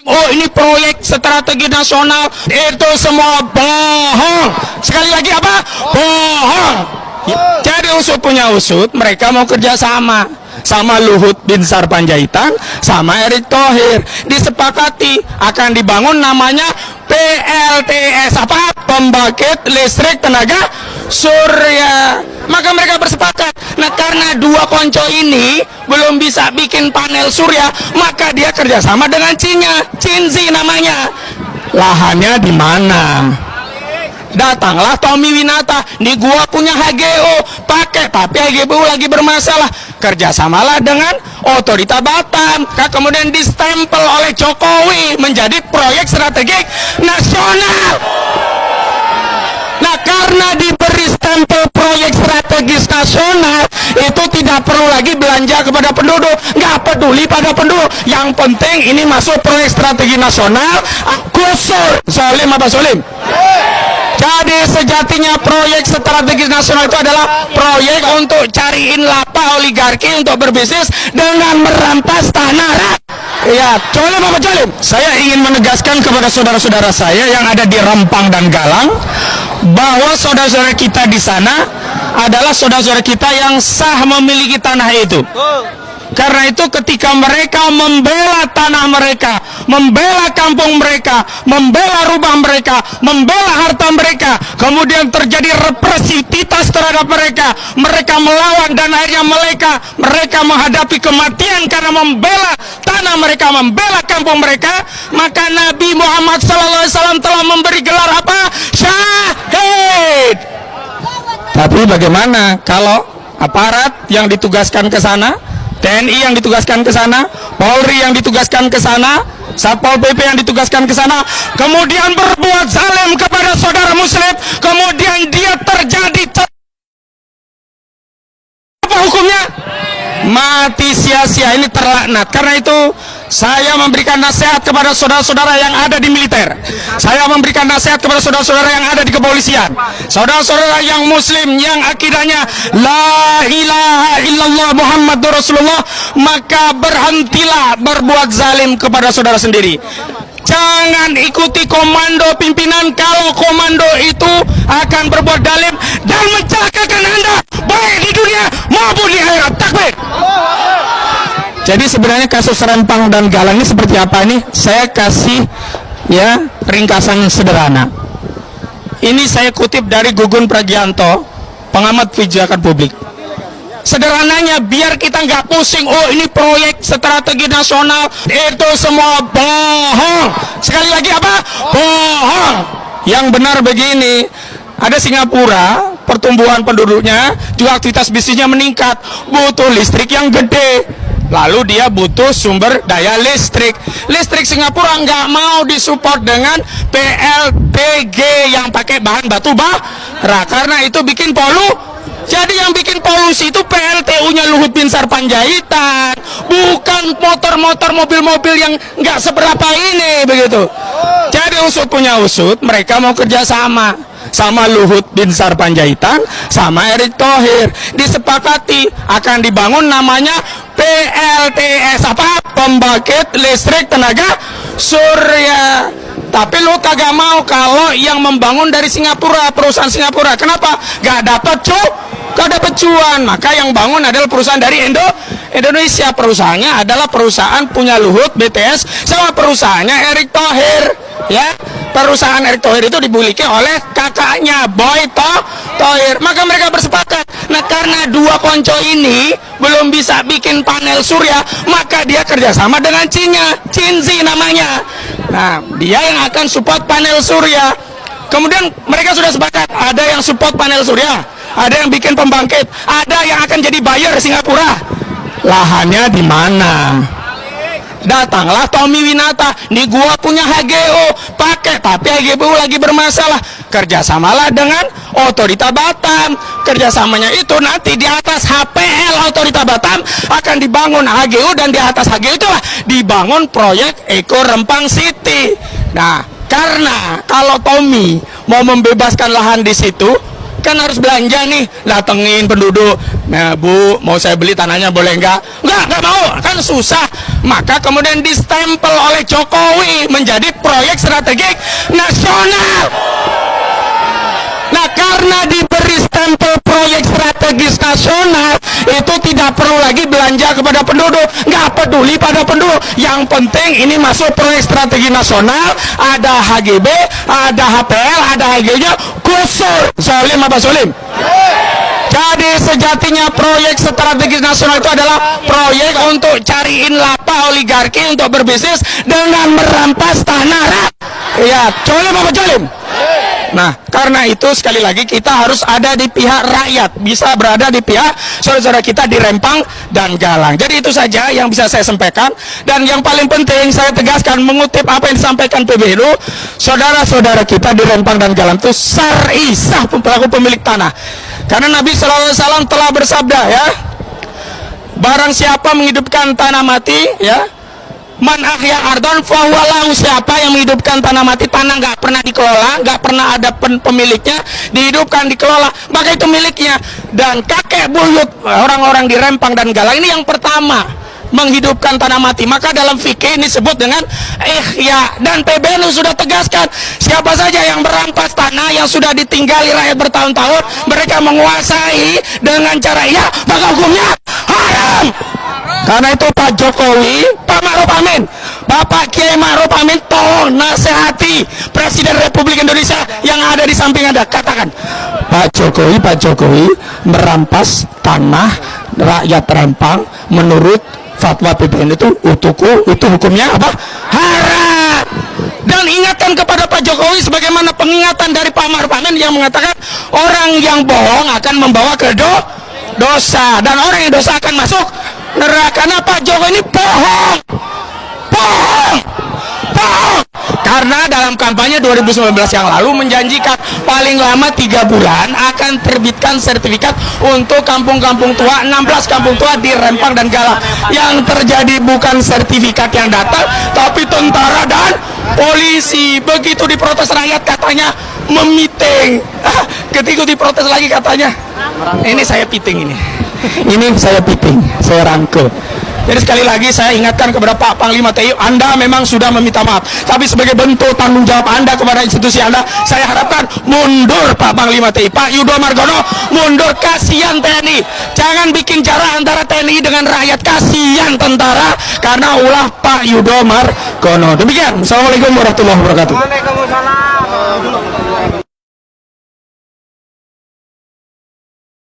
Oh, ini proyek strategi nasional, itu semua bohong. Sekali lagi apa? Bohong. Jadi usut punya usut, mereka mau kerjasama sama Luhut bin Sarpanjaitan, sama Erick Thohir. Disepakati akan dibangun namanya PLTS, apa? Pembangkit listrik tenaga surya. Maka mereka bersepakat. Nah, karena dua konco ini belum bisa bikin panel surya, maka dia kerjasama dengan Cinzi namanya. Lahannya di mana? Datanglah Tommy Winata, nih gua punya HGO, pakai, tapi HGO lagi bermasalah. Kerjasamalah dengan Otorita Batam, kemudian distempel oleh Jokowi menjadi proyek strategik nasional. Nah, karena diberi stempel proyek strategis nasional, itu tidak perlu lagi belanja kepada penduduk, nggak peduli pada penduduk. Yang penting ini masuk proyek strategi nasional, kusur. Solim apa Solim? Jadi sejatinya proyek strategis nasional itu adalah proyek untuk cariin lapa oligarki untuk berbisnis dengan merampas tanah rakyat. Ya, Colim apa Colim? Saya ingin menegaskan kepada saudara-saudara saya yang ada di Rempang dan Galang bahwa saudara-saudara kita di sana adalah saudara-saudara kita yang sah memiliki tanah itu. Karena itu ketika mereka membela tanah mereka, membela kampung mereka, membela rumah mereka, membela harta mereka, kemudian terjadi represivitas terhadap mereka, mereka melawan dan akhirnya mereka menghadapi kematian karena membela tanah mereka, membela kampung mereka, maka Nabi Muhammad SAW telah memberi gelar apa? Syahid. Tapi bagaimana kalau aparat yang ditugaskan ke sana, TNI yang ditugaskan ke sana, Polri yang ditugaskan ke sana, Satpol PP yang ditugaskan ke sana, kemudian berbuat zalim kepada saudara muslim, kemudian dia terjadi apa hukumnya? Mati sia-sia, ini terlaknat. Karena itu saya memberikan nasihat kepada saudara-saudara yang ada di militer, saya memberikan nasihat kepada saudara-saudara yang ada di kepolisian, saudara-saudara yang muslim yang akidahnya la ilaha illallah Muhammadur Rasulullah, maka berhentilah berbuat zalim kepada saudara sendiri. Jangan ikuti komando pimpinan kalau komando itu akan berbuat zalim dan mencelakakan Anda baik di dunia maupun di akhirat. Takbir. Jadi sebenarnya kasus Rempang dan Galang ini seperti apa nih? Saya kasih ya ringkasan sederhana. Ini saya kutip dari Gugun Pragianto, pengamat kebijakan publik. Sederhananya biar kita nggak pusing, oh ini proyek strategi nasional, itu semua bohong. Sekali lagi apa? Bohong. Yang benar begini, ada Singapura, pertumbuhan penduduknya, juga aktivitas bisnisnya meningkat, butuh listrik yang gede. Lalu dia butuh sumber daya listrik. Listrik Singapura nggak mau disupport dengan PLTG yang pakai bahan batu bara, karena itu bikin Jadi yang bikin polusi itu PLTU-nya Luhut bin Sarpanjaitan, bukan motor-motor, mobil-mobil yang nggak seberapa ini, begitu. Jadi usut punya usut, mereka mau kerjasama sama Luhut bin Sarpanjaitan, sama Erick Thohir. Disepakati akan dibangun namanya PLTS, apa? Pembangkit listrik tenaga surya. Tapi lu kagak mau kalau yang membangun dari Singapura, perusahaan Singapura. Kenapa? Gak dapat cuan. Maka yang bangun adalah perusahaan dari Indonesia. Perusahaannya adalah perusahaan punya Luhut, BTS, sama perusahaannya Erick Thohir. Ya, perusahaan Erick Thohir itu dimiliki oleh kakaknya Boy Thohir. Maka mereka bersepakat. Nah, karena dua konco ini belum bisa bikin panel surya, maka dia kerjasama dengan Cinzi namanya. Nah, dia yang akan support panel surya. Kemudian mereka sudah sepakat, ada yang support panel surya, ada yang bikin pembangkit, ada yang akan jadi buyer Singapura. Lahannya di mana? Datanglah Tommy Winata, nih gua punya HGO, pakai, tapi HGO lagi bermasalah. Kerjasamalah dengan Otorita Batam. Kerjasamanya itu nanti di atas HPL Otorita Batam akan dibangun HGO, dan di atas HGO itulah dibangun proyek Eko Rempang City. Nah, karena kalau Tommy mau membebaskan lahan di situ, kan harus belanja nih, datengin penduduk, nah Bu mau saya beli tanahnya boleh nggak mau, kan susah. Maka kemudian distempel oleh Jokowi menjadi proyek strategik nasional. Nah, karena diberi stempel proyek strategis nasional, itu tidak perlu lagi belanja kepada penduduk, nggak peduli pada penduduk. Yang penting ini masuk proyek strategi nasional, ada HGB, ada HPL, ada HG-nya, kusur. Solim apa solim? Jadi sejatinya proyek strategis nasional itu adalah proyek untuk cariin lapa oligarki untuk berbisnis dengan merampas tanah rakyat. Ya, solim apa solim? Nah, karena itu sekali lagi kita harus ada di pihak rakyat, bisa berada di pihak saudara-saudara kita di Rempang dan Galang. Jadi itu saja yang bisa saya sampaikan. Dan yang paling penting saya tegaskan, mengutip apa yang disampaikan PBNU, saudara-saudara kita di Rempang dan Galang itu syar'i sah pelaku pemilik tanah. Karena Nabi SAW telah bersabda, ya, barang siapa menghidupkan tanah mati, ya, man ahya ardon fahuwalahu, siapa yang menghidupkan tanah mati, tanah nggak pernah dikelola, nggak pernah ada pemiliknya, dihidupkan, dikelola, maka itu miliknya. Dan kakek buyut orang-orang di Rempang dan Galang ini yang pertama menghidupkan tanah mati. Maka dalam fikih ini disebut dengan ihya. Dan PBNU sudah tegaskan, siapa saja yang merampas tanah yang sudah ditinggali rakyat bertahun-tahun, mereka menguasai dengan cara ihya, maka hukumnya haram. Karena itu Pak Jokowi, Pak Ma'ruf Amin, Bapak Kiai Ma'ruf Amin, tolong nasihati Presiden Republik Indonesia yang ada di samping Anda. Katakan, Pak Jokowi merampas tanah rakyat Rempang menurut fatwa PBNU itu hukumnya apa? Haram. Dan ingatkan kepada Pak Jokowi sebagaimana pengingatan dari Pak Ma'ruf Amin yang mengatakan orang yang bohong akan membawa ke dosa, dan orang yang dosa akan masuk neraka. Nah, Pak Jokowi ini bohong. Karena dalam kampanye 2019 yang lalu menjanjikan paling lama 3 bulan akan terbitkan sertifikat untuk kampung-kampung tua, 16 kampung tua di Rempang dan Galang. Yang terjadi bukan sertifikat yang datang, tapi tentara dan polisi. Begitu diprotes rakyat katanya memiting. Ketika diprotes lagi katanya, ini saya piting ini. Ini saya piting, saya rangkul. Jadi sekali lagi saya ingatkan kepada Pak Panglima TNI, Anda memang sudah meminta maaf, tapi sebagai bentuk tanggung jawab Anda kepada institusi Anda, saya harapkan mundur Pak Panglima TNI, Pak Yudo Margono, mundur. Kasihan TNI, jangan bikin jarak antara TNI dengan rakyat, kasihan tentara, karena ulah Pak Yudo Margono. Demikian, Assalamualaikum warahmatullahi wabarakatuh. Waalaikumsalam.